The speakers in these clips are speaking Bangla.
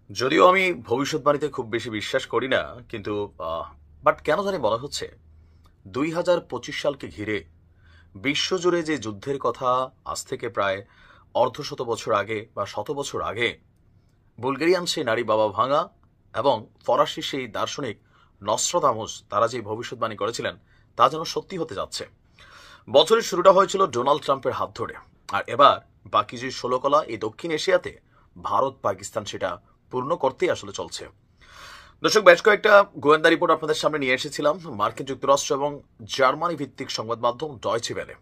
যদিও আমি ভবিষ্যৎবাণীতে খুব বেশি বিশ্বাস করি না, কিন্তু বাট কেন জানি মনে হচ্ছে 2025 সালকে ঘিরে বিশ্বজুড়ে যে যুদ্ধের কথা আজ থেকে প্রায় অর্ধশত বছর আগে বা শত বছর আগে বুলগেরিয়ান সেই নারী বাবা ভাঙা এবং ফরাসি সেই দার্শনিক নস্ট্রাদামুস তারা যে ভবিষ্যৎবাণী করেছিলেন তা যেন সত্যি হতে যাচ্ছে। বছরের শুরুটা হয়েছিল ডোনাল্ড ট্রাম্পের হাত ধরে, আর এবার বাকি যে 16 কলা এই দক্ষিণ এশিয়াতে ভারত পাকিস্তান সেটা পূর্ণ করতেই আসলে চলছে। দর্শক, বেশ কয়েকটা গোয়েন্দা রিপোর্ট আপনাদের সামনে নিয়ে এসেছিলাম মার্কিন যুক্তরাষ্ট্র এবং জার্মানি ভিত্তিক সংবাদ মাধ্যম ডয়চে ভেলে,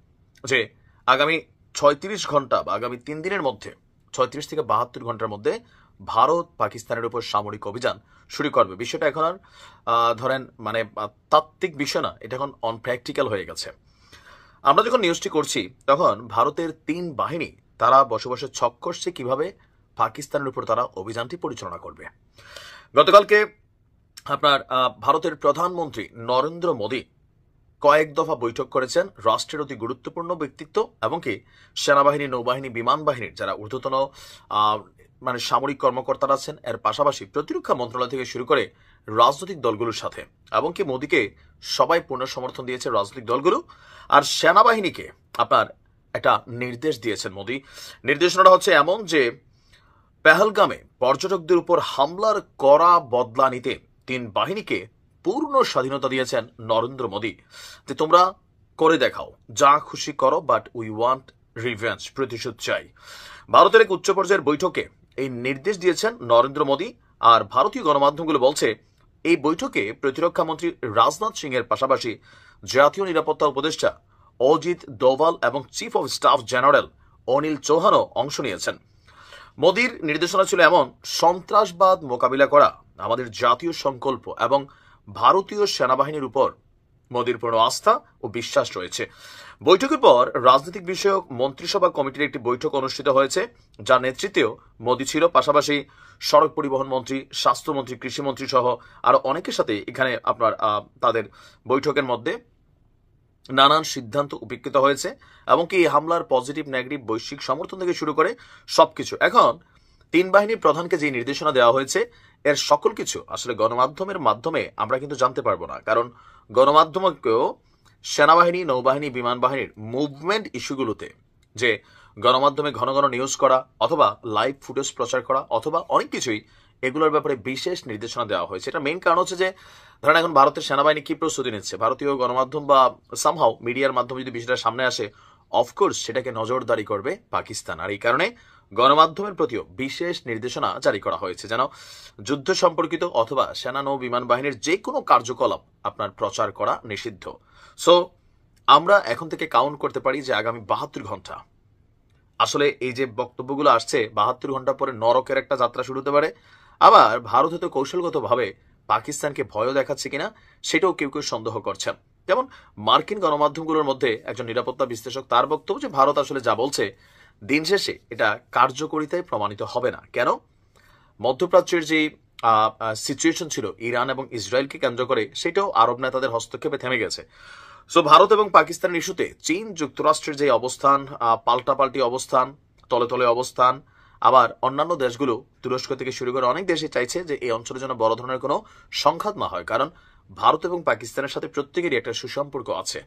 যে আগামী 36 ঘন্টা বা আগামী 3 দিনের মধ্যে 36 থেকে 72 ঘন্টার মধ্যে ভারত পাকিস্তানের উপর সামরিক অভিযান শুরু করবে। বিষয়টা এখন আর ধরেন মানে তাত্ত্বিক বিষয় না, এটা এখন অনপ্র্যাকটিক্যাল হয়ে গেছে। আমরা যখন নিউজটি করছি তখন ভারতের 3 বাহিনী তারা বসে বসে ছক করছে কিভাবে পাকিস্তানের উপর তারা অভিযানটি পরিচালনা করবে। গতকালকে আপনার ভারতের প্রধানমন্ত্রী নরেন্দ্র মোদী কয়েক দফা বৈঠক করেছেন রাষ্ট্রের অতি গুরুত্বপূর্ণ ব্যক্তিত্ব এবং কি সেনাবাহিনী, নৌবাহিনী, বিমান বাহিনীর যারা ঊর্ধ্বতন মানে সামরিক কর্মকর্তারা আছেন, এর পাশাপাশি প্রতিরক্ষা মন্ত্রণালয় থেকে শুরু করে রাজনৈতিক দলগুলোর সাথে, এবং কি মোদীকে সবাই পূর্ণ সমর্থন দিয়েছে রাজনৈতিক দলগুলো। আর সেনাবাহিনীকে আপনার একটা নির্দেশ দিয়েছেন মোদী। নির্দেশনাটা হচ্ছে এমন যে পেহেলগামে পর্যটকদের উপর হামলার কড়া বদলা নিতে 3 বাহিনীকে পূর্ণ স্বাধীনতা দিয়েছেন নরেন্দ্র মোদী, যে তোমরা করে দেখাও, যা খুশি করো, বাট উই ওয়ান্ট রিভেঞ্জ, প্রতিশোধ চাই। ভারতের এক উচ্চ পর্যায়ের বৈঠকে এই নির্দেশ দিয়েছেন নরেন্দ্র মোদী। আর ভারতীয় গণমাধ্যমগুলো বলছে এই বৈঠকে প্রতিরক্ষা মন্ত্রী রাজনাথ সিং এর পাশাপাশি জাতীয় নিরাপত্তা উপদেষ্টা অজিত দোভাল এবং chief of staff general Anil চৌহানও অংশ নিয়েছেন। মোদীর নির্দেশনা ছিল এমন, সন্ত্রাসবাদ মোকাবিলা করা আমাদের জাতীয় সংকল্প এবং ভারতীয় সেনাবাহিনীর উপর মোদীর পূর্ণ আস্থা ও বিশ্বাস রয়েছে। বৈঠকের পর রাজনৈতিক বিষয়ক মন্ত্রিসভা কমিটির একটি বৈঠক অনুষ্ঠিত হয়েছে, যার নেতৃত্বেও মোদী ছিল। পাশাপাশি সড়ক পরিবহন মন্ত্রী, স্বাস্থ্যমন্ত্রী, কৃষিমন্ত্রী সহ আরো অনেকের সাথে এখানে আপনার তাদের বৈঠকের মধ্যে নানান সিদ্ধান্ত উপেক্ষিত হয়েছে, এবং কি এই হামলার পজিটিভ নেগেটিভ বৈশ্বিক সমর্থন থেকে শুরু করে সবকিছু। এখন 3 বাহিনীর প্রধানকে যে নির্দেশনা দেওয়া হয়েছে এর সকল কিছু আসলে গণমাধ্যমের মাধ্যমে আমরা কিন্তু জানতে পারবো না, কারণ গণমাধ্যমকেও সেনাবাহিনী, নৌবাহিনী, বিমান বাহিনীর মুভমেন্ট ইস্যুগুলোতে যে গণমাধ্যমে ঘন ঘন নিউজ করা অথবা লাইভ ফুটেজ প্রচার করা অথবা অনেক কিছুই, এগুলোর ব্যাপারে বিশেষ নির্দেশনা দেওয়া হয়েছে। এটা মেইন কারণ হচ্ছে যে ধরেন এখন ভারতের সেনাবাহিনী কি প্রস্তুতি নিচ্ছে, ভারতীয় গণমাধ্যম বা সামহাও মিডিয়ার মাধ্যমে যদি বিষয়টা সামনে আসে, অফকোর্স সেটাকে নজরদারি করবে পাকিস্তান। আর এই কারণে গণমাধ্যমের প্রতিও বিশেষ নির্দেশনা জারি করা হয়েছে, যেন যুদ্ধ সম্পর্কিত অথবা সেনা, নৌ, বিমান বাহিনীর যে কোনো কার্যকলাপ আপনার প্রচার করা নিষিদ্ধ। সো আমরা এখন থেকে কাউন্ট করতে পারি যে আগামী 72 ঘন্টা আসলে এই যে বক্তব্যগুলো আসছে, 72 ঘন্টা পরে নরকের একটা যাত্রা শুরু হতে পারে। আবার ভারত হয়তো কৌশলগতভাবে পাকিস্তানকে ভয়ও দেখাচ্ছে কিনা সেটাও কেউ কেউ সন্দেহ করছেন। যেমন মার্কিন গণমাধ্যমগুলোর মধ্যে একজন নিরাপত্তা বিশ্লেষক, তার বক্তব্য যে ভারত আসলে যা বলছে দিন শেষে এটা কার্যকরিতায় প্রমাণিত হবে না। কেন? মধ্যপ্রাচ্যের যে সিচুয়েশন ছিল ইরান এবং ইসরায়েলকে কেন্দ্র করে, সেটাও আরব নেতাদের হস্তক্ষেপে থেমে গেছে। সো ভারত এবং পাকিস্তানের ইস্যুতে চীন, যুক্তরাষ্ট্রের যে অবস্থান, পাল্টাপাল্টি অবস্থান, তলে তলে অবস্থান, আবার অন্যান্য দেশগুলো তুরস্ক থেকে শুরু করে অনেক দেশই চাইছে যে এই অঞ্চলের জন্য বড় ধরনের কোনো সংঘাত না হয়, কারণ ভারত এবং পাকিস্তানের সাথে প্রত্যেকেরই একটা সুসম্পর্ক আছে।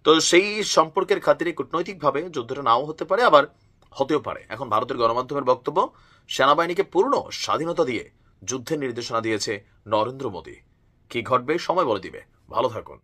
তো সেই সম্পর্কের খাতিরে কূটনৈতিকভাবে যুদ্ধটা নাও হতে পারে, আবার হতেও পারে। এখন ভারতের গণমাধ্যমের বক্তব্য, সেনাবাহিনীকে পূর্ণ স্বাধীনতা দিয়ে যুদ্ধের নির্দেশনা দিয়েছে নরেন্দ্র মোদী। কি ঘটবে সময় বলে দিবে। ভালো থাকুন।